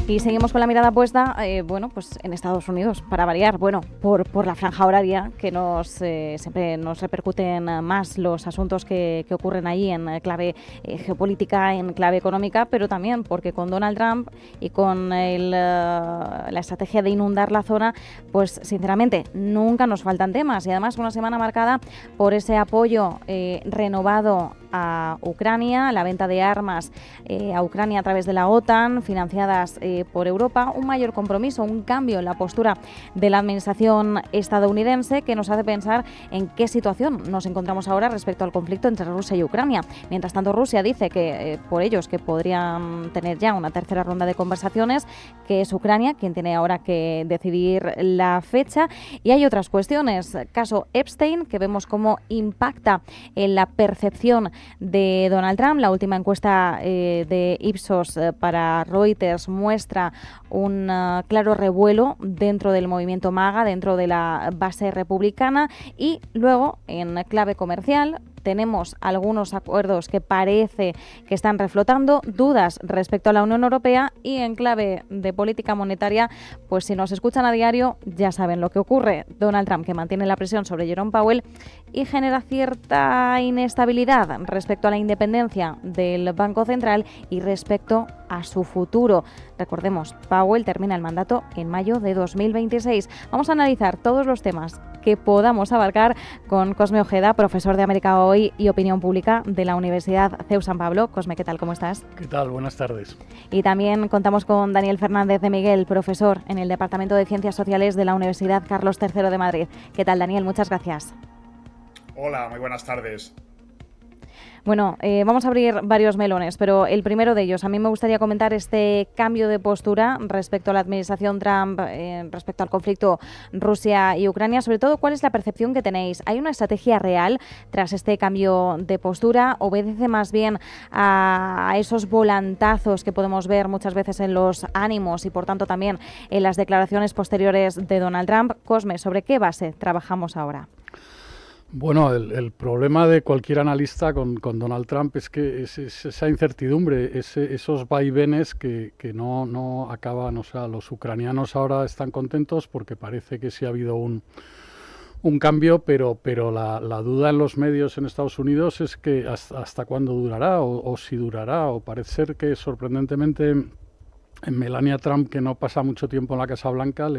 Y seguimos con la mirada puesta, pues en Estados Unidos, para variar, por la franja horaria que siempre nos repercuten más los asuntos que ocurren allí en clave geopolítica, en clave económica, pero también porque con Donald Trump y con la estrategia de inundar la zona, pues sinceramente nunca nos faltan temas, y además una semana marcada por ese apoyo renovado a Ucrania, la venta de armas a Ucrania a través de la OTAN, financiadas por Europa, un mayor compromiso, un cambio en la postura de la administración estadounidense que nos hace pensar en qué situación nos encontramos ahora respecto al conflicto entre Rusia y Ucrania. Mientras tanto, Rusia dice que por ellos que podrían tener ya una tercera ronda de conversaciones, que es Ucrania quien tiene ahora que decidir la fecha. Y hay otras cuestiones, caso Epstein, que vemos cómo impacta en la percepción de Donald Trump. La última encuesta de Ipsos para Reuters muestra un claro revuelo dentro del movimiento MAGA, dentro de la base republicana. Y luego, en clave comercial, tenemos algunos acuerdos que parece que están reflotando, dudas respecto a la Unión Europea, y en clave de política monetaria, pues si nos escuchan a diario ya saben lo que ocurre. Donald Trump, que mantiene la presión sobre Jerome Powell y genera cierta inestabilidad respecto a la independencia del Banco Central y respecto a su futuro. Recordemos, Powell termina el mandato en mayo de 2026. Vamos a analizar todos los temas que podamos abarcar con Cosme Ojeda, profesor de América Hoy y Opinión Pública de la Universidad CEU San Pablo. Cosme, ¿qué tal? ¿Cómo estás? ¿Qué tal? Buenas tardes. Y también contamos con Daniel Fernández de Miguel, profesor en el Departamento de Ciencias Sociales de la Universidad Carlos III de Madrid. ¿Qué tal, Daniel? Muchas gracias. Hola, muy buenas tardes. Bueno, vamos a abrir varios melones, pero el primero de ellos, a mí me gustaría comentar este cambio de postura respecto a la administración Trump, respecto al conflicto Rusia y Ucrania. Sobre todo, ¿cuál es la percepción que tenéis? ¿Hay una estrategia real tras este cambio de postura? ¿Obedece más bien a esos volantazos que podemos ver muchas veces en los ánimos y, por tanto, también en las declaraciones posteriores de Donald Trump? Cosme, ¿sobre qué base trabajamos ahora? Bueno, el problema de cualquier analista con Donald Trump es que es esa incertidumbre, esos vaivenes que no acaban. O sea, los ucranianos ahora están contentos porque parece que sí ha habido un cambio, pero la duda en los medios en Estados Unidos es que hasta cuándo durará o si durará. O parece ser que, sorprendentemente, Melania Trump, que no pasa mucho tiempo en la Casa Blanca,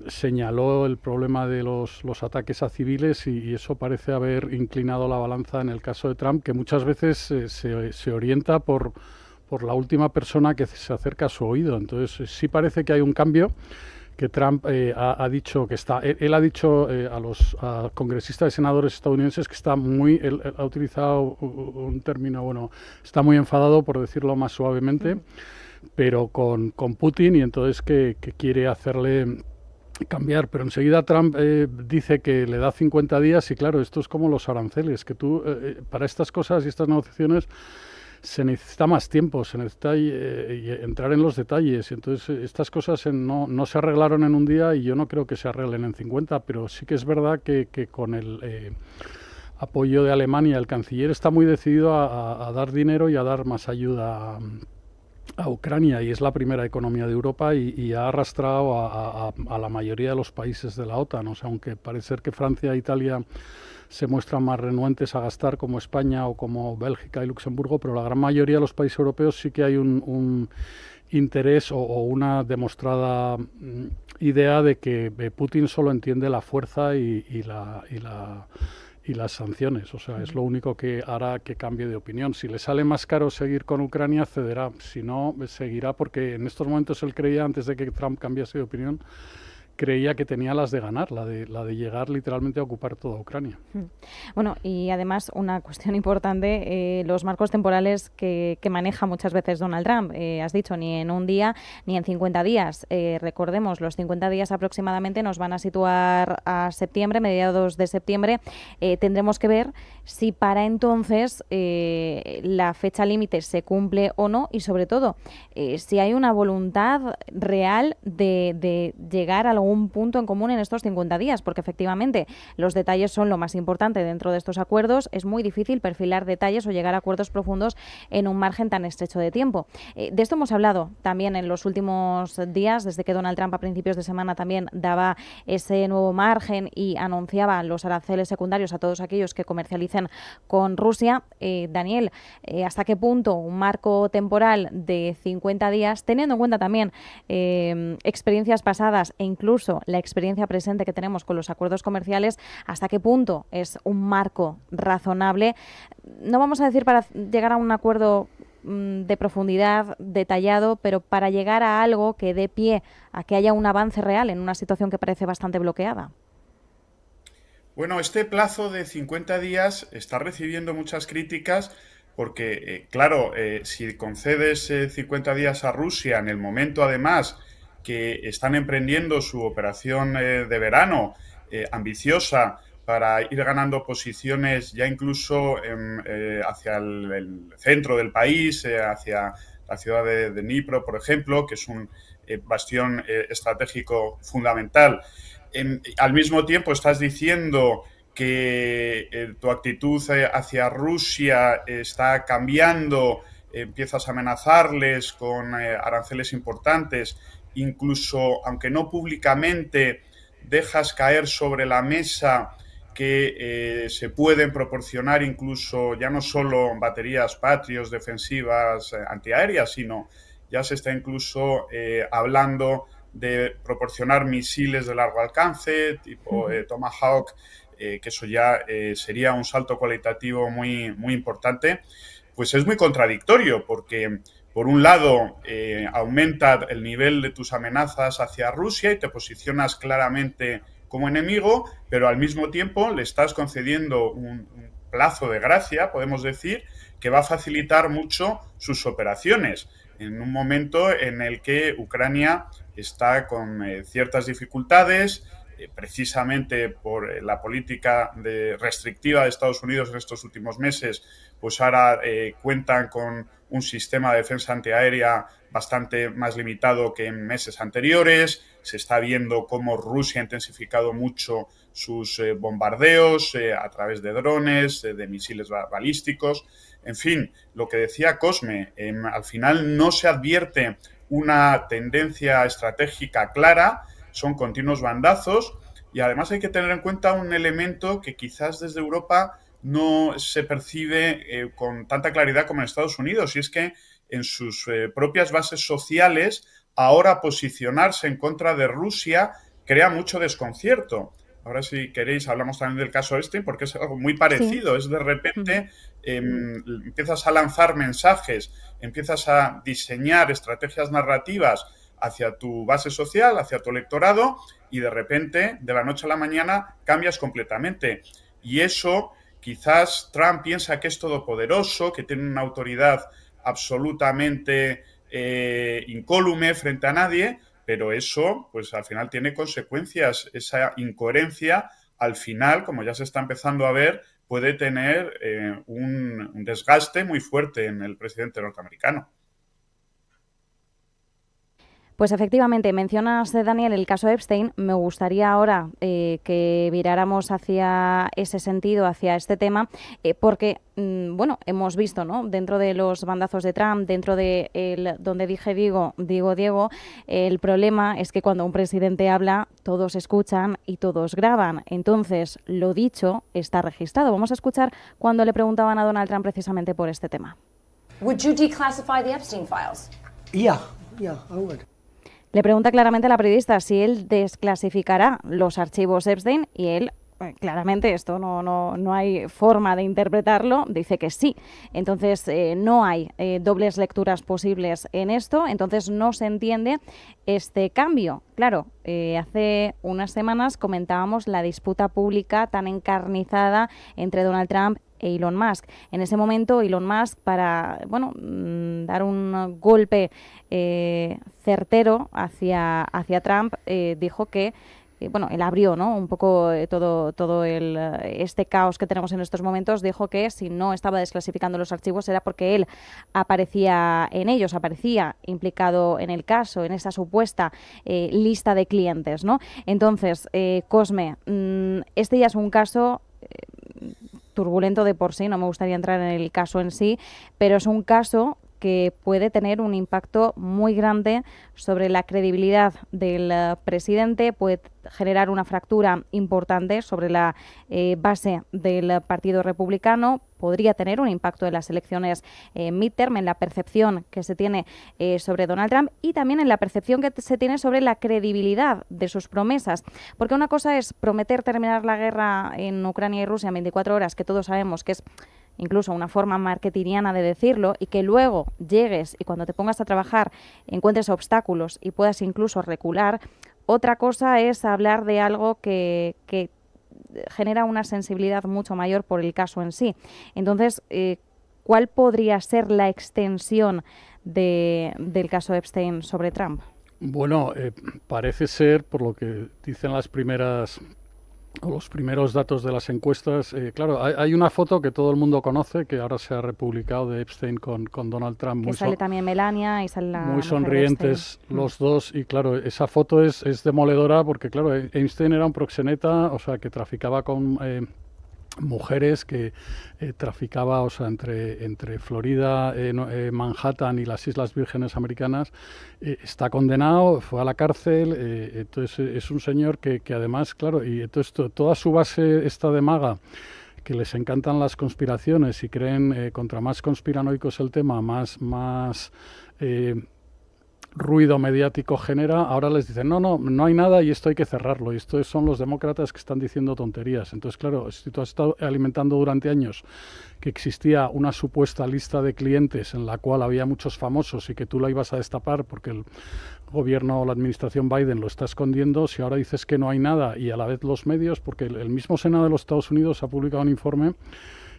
señaló el problema de los ataques a civiles, y eso parece haber inclinado la balanza en el caso de Trump, que muchas veces se orienta por la última persona que se acerca a su oído. Entonces sí parece que hay un cambio, que Trump ha dicho que está... Él ha dicho a los congresistas y senadores estadounidenses que está muy... Él ha utilizado un término, está muy enfadado, por decirlo más suavemente, pero con Putin, y entonces que quiere hacerle cambiar. Pero enseguida Trump dice que le da 50 días, y claro, esto es como los aranceles, que tú para estas cosas y estas negociaciones se necesita más tiempo, se necesita entrar en los detalles, y entonces estas cosas no se arreglaron en un día, y yo no creo que se arreglen en 50, pero sí que es verdad que con el apoyo de Alemania, el canciller está muy decidido a dar dinero y a dar más ayuda a Ucrania, y es la primera economía de Europa, y ha arrastrado a la mayoría de los países de la OTAN. O sea, aunque parece ser que Francia e Italia se muestran más renuentes a gastar, como España o como Bélgica y Luxemburgo, pero la gran mayoría de los países europeos sí que hay un interés o una demostrada idea de que Putin solo entiende la fuerza y las sanciones. O sea, es lo único que hará que cambie de opinión. Si le sale más caro seguir con Ucrania, cederá. Si no, seguirá, porque en estos momentos él creía, antes de que Trump cambiase de opinión, creía que tenía las de ganar, la de llegar literalmente a ocupar toda Ucrania. Bueno, y además una cuestión importante, los marcos temporales que maneja muchas veces Donald Trump. Has dicho, ni en un día ni en 50 días. Recordemos, los 50 días aproximadamente nos van a situar a septiembre, mediados de septiembre. Tendremos que ver si para entonces la fecha límite se cumple o no, y sobre todo si hay una voluntad real de llegar a algún un punto en común en estos 50 días, porque efectivamente los detalles son lo más importante dentro de estos acuerdos. Es muy difícil perfilar detalles o llegar a acuerdos profundos en un margen tan estrecho de tiempo. De esto hemos hablado también en los últimos días, desde que Donald Trump a principios de semana también daba ese nuevo margen y anunciaba los aranceles secundarios a todos aquellos que comercialicen con Rusia. Daniel, ¿hasta qué punto un marco temporal de 50 días, teniendo en cuenta también experiencias pasadas e incluso la experiencia presente que tenemos con los acuerdos comerciales, hasta qué punto es un marco razonable? No vamos a decir para llegar a un acuerdo de profundidad, detallado, pero para llegar a algo que dé pie a que haya un avance real en una situación que parece bastante bloqueada. Bueno, este plazo de 50 días está recibiendo muchas críticas porque, claro, si concedes 50 días a Rusia en el momento, además, que están emprendiendo su operación de verano ambiciosa para ir ganando posiciones ya incluso hacia el centro del país, hacia la ciudad de Dnipro, por ejemplo, que es un bastión estratégico fundamental. Al mismo tiempo estás diciendo que tu actitud hacia Rusia está cambiando, empiezas a amenazarles con aranceles importantes, incluso, aunque no públicamente, dejas caer sobre la mesa que se pueden proporcionar incluso ya no solo baterías Patriot defensivas antiaéreas, sino ya se está incluso hablando de proporcionar misiles de largo alcance, tipo Tomahawk, que eso ya sería un salto cualitativo muy, muy importante. Pues es muy contradictorio, porque por un lado aumenta el nivel de tus amenazas hacia Rusia y te posicionas claramente como enemigo, pero al mismo tiempo le estás concediendo un plazo de gracia, podemos decir, que va a facilitar mucho sus operaciones en un momento en el que Ucrania está con ciertas dificultades, precisamente por la política restrictiva de Estados Unidos en estos últimos meses, pues ahora cuentan con un sistema de defensa antiaérea bastante más limitado que en meses anteriores. Se está viendo cómo Rusia ha intensificado mucho sus bombardeos a través de drones, de misiles balísticos. En fin, lo que decía Cosme, al final no se advierte una tendencia estratégica clara, son continuos bandazos, y además hay que tener en cuenta un elemento que quizás desde Europa no se percibe con tanta claridad como en Estados Unidos, y es que en sus propias bases sociales ahora posicionarse en contra de Rusia crea mucho desconcierto. Ahora, si queréis, hablamos también del caso este, porque es algo muy parecido. Sí. Es de repente empiezas a lanzar mensajes, empiezas a diseñar estrategias narrativas hacia tu base social, hacia tu electorado, y de repente, de la noche a la mañana, cambias completamente. Y eso, quizás Trump piensa que es todopoderoso, que tiene una autoridad absolutamente incólume frente a nadie, pero eso, pues al final tiene consecuencias. Esa incoherencia, al final, como ya se está empezando a ver, puede tener un desgaste muy fuerte en el presidente norteamericano. Pues efectivamente, mencionas, Daniel, el caso Epstein. Me gustaría ahora que viráramos hacia ese sentido, hacia este tema, porque, bueno, hemos visto, ¿no?, dentro de los bandazos de Trump, dentro de donde digo Diego, el problema es que cuando un presidente habla, todos escuchan y todos graban. Entonces, lo dicho está registrado. Vamos a escuchar cuando le preguntaban a Donald Trump precisamente por este tema. Would you declassify the Epstein files? Yeah, I would. Le pregunta claramente a la periodista si él desclasificará los archivos Epstein, y él, claramente, esto no hay forma de interpretarlo, dice que sí. Entonces, no hay dobles lecturas posibles en esto, entonces no se entiende este cambio. Claro, hace unas semanas comentábamos la disputa pública tan encarnizada entre Donald Trump e Elon Musk. En ese momento, Elon Musk, para dar un golpe certero hacia Trump, dijo que bueno, él abrió, ¿no?, un poco todo este caos que tenemos en estos momentos. Dijo que si no estaba desclasificando los archivos era porque él aparecía en ellos, aparecía implicado en el caso, en esa supuesta lista de clientes, ¿no? Entonces, Cosme, este ya es un caso turbulento de por sí, no me gustaría entrar en el caso en sí, pero es un caso que puede tener un impacto muy grande sobre la credibilidad del presidente, puede generar una fractura importante sobre la base del Partido Republicano, podría tener un impacto en las elecciones midterm, en la percepción que se tiene sobre Donald Trump y también en la percepción que se tiene sobre la credibilidad de sus promesas. Porque una cosa es prometer terminar la guerra en Ucrania y Rusia en 24 horas, que todos sabemos que es incluso una forma marketingiana de decirlo, y que luego llegues y cuando te pongas a trabajar encuentres obstáculos y puedas incluso recular. Otra cosa es hablar de algo que genera una sensibilidad mucho mayor por el caso en sí. Entonces, ¿cuál podría ser la extensión del caso Epstein sobre Trump? Bueno, parece ser, por lo que dicen los primeros datos de las encuestas, claro, hay una foto que todo el mundo conoce, que ahora se ha republicado, de Epstein con Donald Trump. Que sale también Melania y sale la muy mujer sonrientes los dos, y claro, esa foto es demoledora porque, claro, Epstein era un proxeneta, o sea, que traficaba con mujeres, que traficaba, o sea, entre Florida, Manhattan y las Islas Vírgenes Americanas. Está condenado, fue a la cárcel, entonces es un señor que además, claro, y entonces toda su base está de maga, que les encantan las conspiraciones y creen, contra más conspiranoico es el tema, más ruido mediático genera. Ahora les dicen, no hay nada y esto hay que cerrarlo. Y estos son los demócratas que están diciendo tonterías. Entonces, claro, si tú has estado alimentando durante años que existía una supuesta lista de clientes en la cual había muchos famosos y que tú la ibas a destapar porque el gobierno o la administración Biden lo está escondiendo, si ahora dices que no hay nada y a la vez los medios, porque el mismo Senado de los Estados Unidos ha publicado un informe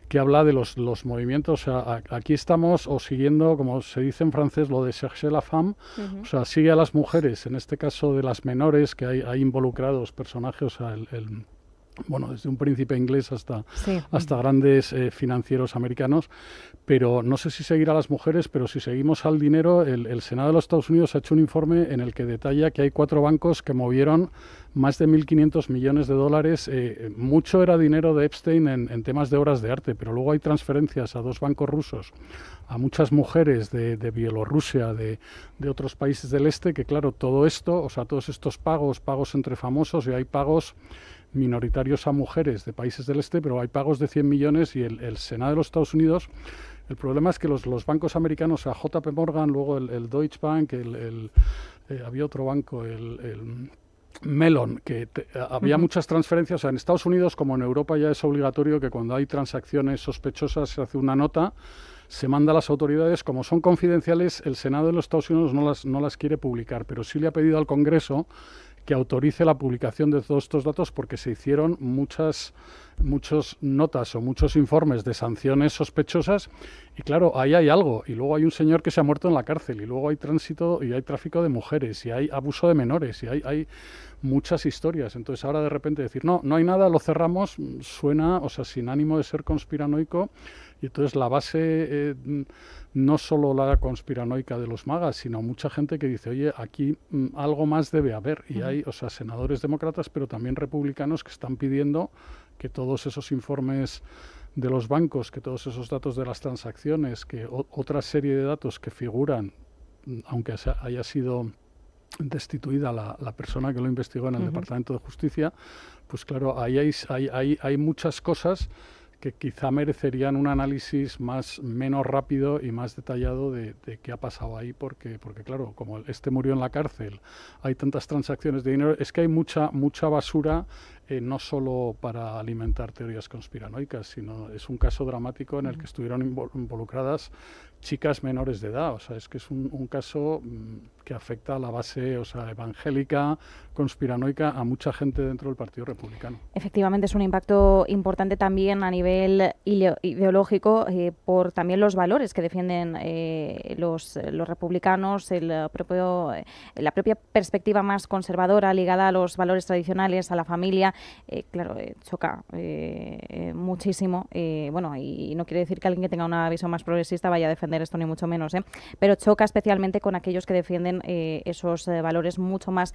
que habla de los movimientos. O sea, aquí estamos o siguiendo, como se dice en francés, lo de chercher la femme, o sea, sigue a las mujeres, en este caso de las menores, que hay involucrados personajes, o sea, bueno, desde un príncipe inglés hasta grandes financieros americanos, pero no sé si seguir a las mujeres, pero si seguimos al dinero, el Senado de los Estados Unidos ha hecho un informe en el que detalla que hay 4 bancos que movieron más de 1.500 millones de dólares. Mucho era dinero de Epstein en temas de obras de arte, pero luego hay transferencias a 2 bancos rusos, a muchas mujeres de Bielorrusia, de otros países del este, que claro, todo esto, o sea, todos estos pagos entre famosos, y hay pagos minoritarios a mujeres de países del este, pero hay pagos de 100 millones y el Senado de los Estados Unidos. El problema es que los bancos americanos, a JP Morgan, luego el Deutsche Bank, había otro banco, el Mellon, que había muchas transferencias. O sea, en Estados Unidos, como en Europa, ya es obligatorio que cuando hay transacciones sospechosas se hace una nota, se manda a las autoridades. Como son confidenciales, el Senado de los Estados Unidos no las quiere publicar, pero sí le ha pedido al Congreso que autorice la publicación de todos estos datos, porque se hicieron muchas notas o muchos informes de sanciones sospechosas, y claro, ahí hay algo, y luego hay un señor que se ha muerto en la cárcel, y luego hay tránsito y hay tráfico de mujeres y hay abuso de menores y hay muchas historias. Entonces ahora de repente decir no hay nada, lo cerramos, suena, o sea, sin ánimo de ser conspiranoico. Y entonces la base, no solo la conspiranoica de los magas, sino mucha gente que dice, oye, aquí algo más debe haber. Y hay, o sea, senadores demócratas, pero también republicanos, que están pidiendo que todos esos informes de los bancos, que todos esos datos de las transacciones, que otra serie de datos que figuran, aunque haya sido destituida la persona que lo investigó en el Departamento de Justicia, pues claro, ahí hay muchas cosas que quizá merecerían un análisis menos rápido y más detallado de qué ha pasado ahí, porque claro, como este murió en la cárcel, hay tantas transacciones de dinero, es que hay mucha basura, no solo para alimentar teorías conspiranoicas, sino es un caso dramático en el que estuvieron involucradas chicas menores de edad. O sea, es que es un caso que afecta a la base, o sea, evangélica, conspiranoica, a mucha gente dentro del Partido Republicano. Efectivamente, es un impacto importante también a nivel ideológico por también los valores que defienden los republicanos, la propia perspectiva más conservadora ligada a los valores tradicionales, a la familia. Claro, choca muchísimo. Bueno, y no quiere decir que alguien que tenga una visión más progresista vaya a defender esto, ni mucho menos, pero choca especialmente con aquellos que defienden esos valores mucho más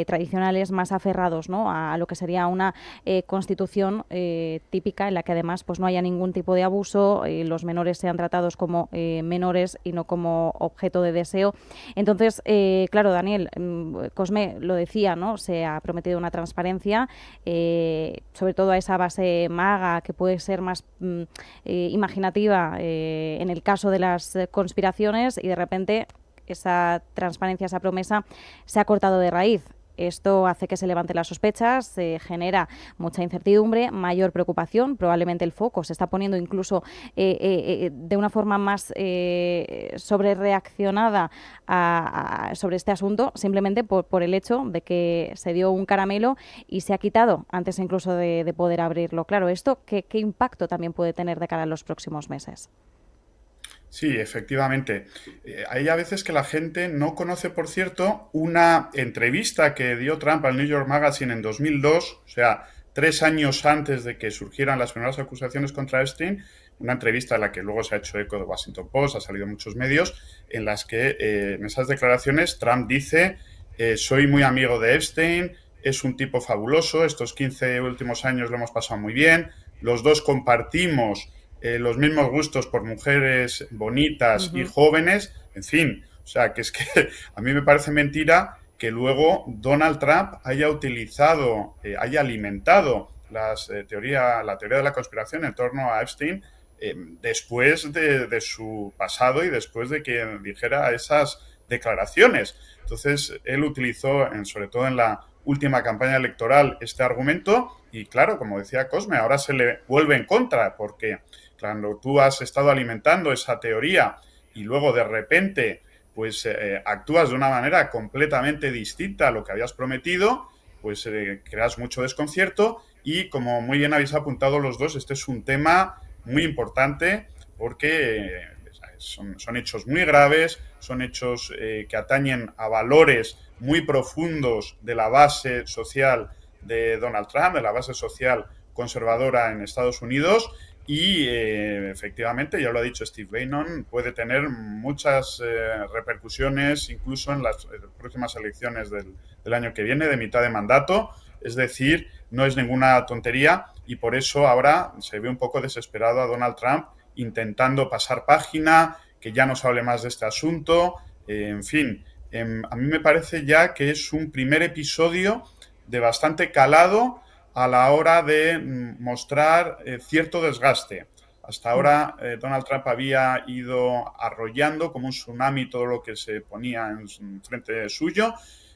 tradicionales, más aferrados, ¿no?, a lo que sería una constitución típica en la que además pues no haya ningún tipo de abuso, los menores sean tratados como menores y no como objeto de deseo. Entonces, claro, Daniel, Cosme lo decía, ¿no?, se ha prometido una transparencia, sobre todo a esa base maga que puede ser más imaginativa en el caso de las conspiraciones, y de repente esa transparencia, esa promesa se ha cortado de raíz. Esto hace que se levanten las sospechas, genera mucha incertidumbre, mayor preocupación. Probablemente el foco se está poniendo incluso de una forma más sobrereaccionada sobre este asunto, simplemente por el hecho de que se dio un caramelo y se ha quitado antes incluso de poder abrirlo. Claro, ¿esto qué impacto también puede tener de cara a los próximos meses? Sí, efectivamente. Hay a veces que la gente no conoce, por cierto, una entrevista que dio Trump al New York Magazine en 2002, o sea, 3 años antes de que surgieran las primeras acusaciones contra Epstein, una entrevista en la que luego se ha hecho eco de Washington Post, ha salido en muchos medios, en las que en esas declaraciones Trump dice: soy muy amigo de Epstein, es un tipo fabuloso, estos 15 últimos años lo hemos pasado muy bien, los dos compartimos los mismos gustos por mujeres bonitas y jóvenes, en fin, o sea, que es que a mí me parece mentira que luego Donald Trump haya utilizado, haya alimentado la teoría de la conspiración en torno a Epstein después de su pasado y después de que dijera esas declaraciones. Entonces, él utilizó, sobre todo en la última campaña electoral, este argumento y, claro, como decía Cosme, ahora se le vuelve en contra porque cuando tú has estado alimentando esa teoría y luego de repente pues actúas de una manera completamente distinta a lo que habías prometido, pues creas mucho desconcierto y, como muy bien habéis apuntado los dos, este es un tema muy importante porque son hechos muy graves, son hechos que atañen a valores muy profundos de la base social de Donald Trump, de la base social conservadora en Estados Unidos. Y efectivamente, ya lo ha dicho Steve Bannon, puede tener muchas repercusiones incluso en las próximas elecciones del año que viene, de mitad de mandato. Es decir, no es ninguna tontería y por eso ahora se ve un poco desesperado a Donald Trump intentando pasar página, que ya no se hable más de este asunto. En fin, a mí me parece ya que es un primer episodio de bastante calado a la hora de mostrar cierto desgaste. Hasta ahora Donald Trump había ido arrollando como un tsunami todo lo que se ponía en frente suyo,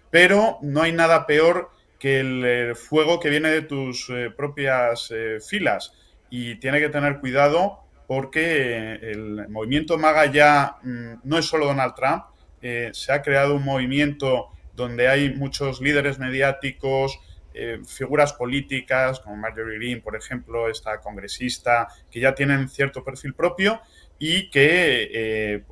pero no hay nada peor que el fuego que viene de tus propias filas, y tiene que tener cuidado porque el movimiento MAGA ya no es solo Donald Trump, se ha creado un movimiento donde hay muchos líderes mediáticos, figuras políticas como Marjorie Greene, por ejemplo, esta congresista, que ya tienen cierto perfil propio y que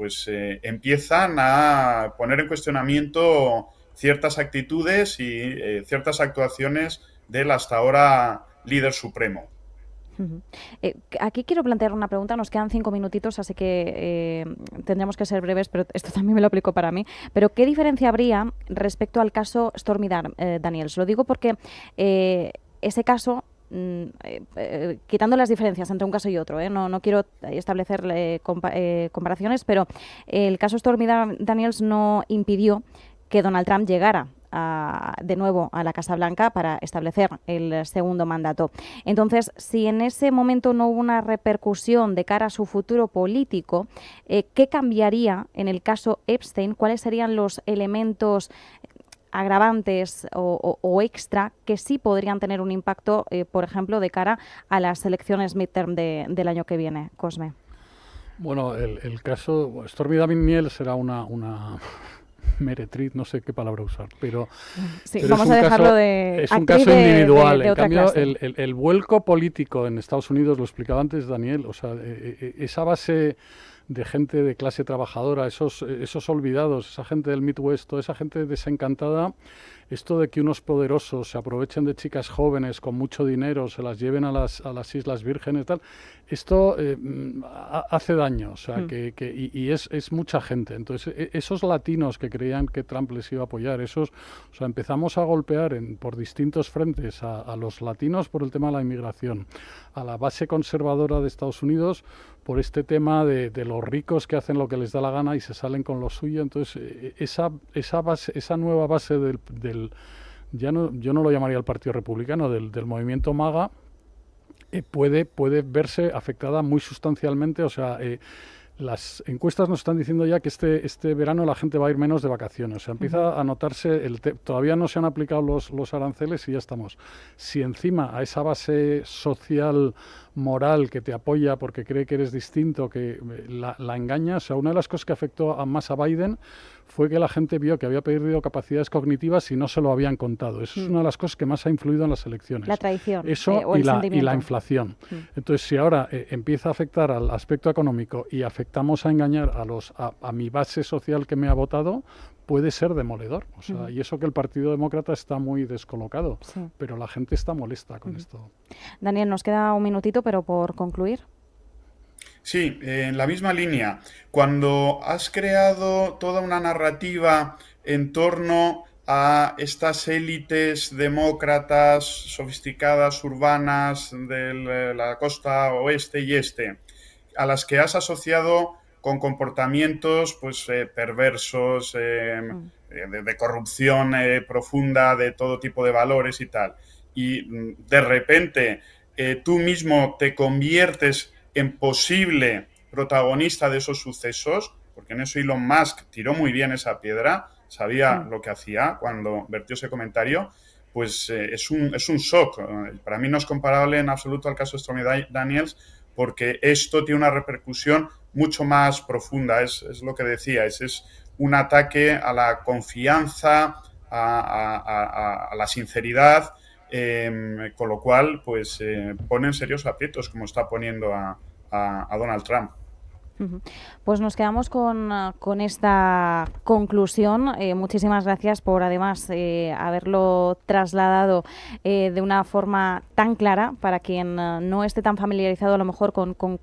empiezan a poner en cuestionamiento ciertas actitudes y ciertas actuaciones del hasta ahora líder supremo. Aquí quiero plantear una pregunta, nos quedan 5 minutitos, así que tendremos que ser breves, pero esto también me lo aplico para mí. Pero ¿qué diferencia habría respecto al caso Stormy Daniels? Lo digo porque ese caso, quitando las diferencias entre un caso y otro, no quiero establecer comparaciones, pero el caso Stormy Daniels no impidió que Donald Trump llegara de nuevo a la Casa Blanca para establecer el segundo mandato. Entonces, si en ese momento no hubo una repercusión de cara a su futuro político, ¿qué cambiaría en el caso Epstein? ¿Cuáles serían los elementos agravantes o extra que sí podrían tener un impacto, por ejemplo, de cara a las elecciones midterm del año que viene, Cosme? Bueno, el caso Stormy Daniels será una meretriz, no sé qué palabra usar, pero, sí, pero vamos a dejarlo de es un actriz caso individual. de En otra cambio, clase. el vuelco político en Estados Unidos, lo explicaba antes Daniel, o sea, esa base de gente de clase trabajadora, esos olvidados, esa gente del Midwest, toda esa gente desencantada, esto de que unos poderosos se aprovechen de chicas jóvenes con mucho dinero, se las lleven a las Islas Vírgenes, tal, esto hace daño, o sea, y es mucha gente. Entonces, esos latinos que creían que Trump les iba a apoyar, o sea, empezamos a golpear por distintos frentes a los latinos por el tema de la inmigración, a la base conservadora de Estados Unidos por este tema de los ricos que hacen lo que les da la gana y se salen con lo suyo. Entonces, esa nueva base yo no lo llamaría el Partido Republicano, del movimiento MAGA, puede verse afectada muy sustancialmente. O sea, las encuestas nos están diciendo ya que este verano la gente va a ir menos de vacaciones. O sea, empieza a notarse, todavía no se han aplicado los aranceles y ya estamos. Si encima a esa base social, moral, que te apoya porque cree que eres distinto, que la engaña, o sea, una de las cosas que afectó más a Biden fue que la gente vio que había perdido capacidades cognitivas y no se lo habían contado. Eso es una de las cosas que más ha influido en las elecciones. La traición. Eso o el y la inflación. Entonces, si ahora empieza a afectar al aspecto económico y afectamos a engañar a mi base social que me ha votado, puede ser demoledor. O sea, y eso que el Partido Demócrata está muy descolocado, pero la gente está molesta con esto. Daniel, nos queda un minutito, pero por concluir. Sí, en la misma línea. Cuando has creado toda una narrativa en torno a estas élites demócratas sofisticadas, urbanas, de la costa oeste y este, a las que has asociado con comportamientos pues perversos, de corrupción profunda, de todo tipo de valores y tal, y de repente tú mismo te conviertes en posible protagonista de esos sucesos, porque en eso Elon Musk tiró muy bien esa piedra, sabía lo que hacía cuando vertió ese comentario, pues es un shock. Para mí no es comparable en absoluto al caso de Stormy Daniels, porque esto tiene una repercusión mucho más profunda, es lo que decía, es un ataque a la confianza, a la sinceridad, con lo cual pues pone en serios aprietos, como está poniendo a Donald Trump. Pues nos quedamos con esta conclusión. Muchísimas gracias por además haberlo trasladado de una forma tan clara para quien no esté tan familiarizado a lo mejor con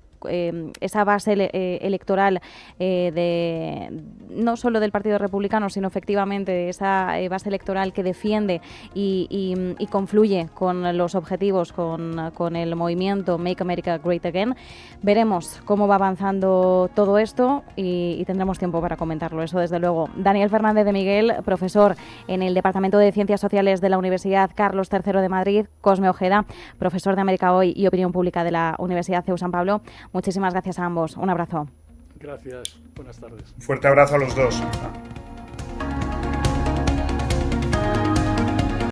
esa base electoral no solo del Partido Republicano, sino efectivamente esa base electoral que defiende y confluye con los objetivos, con el movimiento Make America Great Again. Veremos cómo va avanzando todo esto y tendremos tiempo para comentarlo, eso desde luego. Daniel Fernández de Miguel, profesor en el Departamento de Ciencias Sociales de la Universidad Carlos III de Madrid; Cosme Ojeda, profesor de América Hoy y Opinión Pública de la Universidad CEU San Pablo. Muchísimas gracias a ambos. Un abrazo. Gracias. Buenas tardes. Un fuerte abrazo a los dos.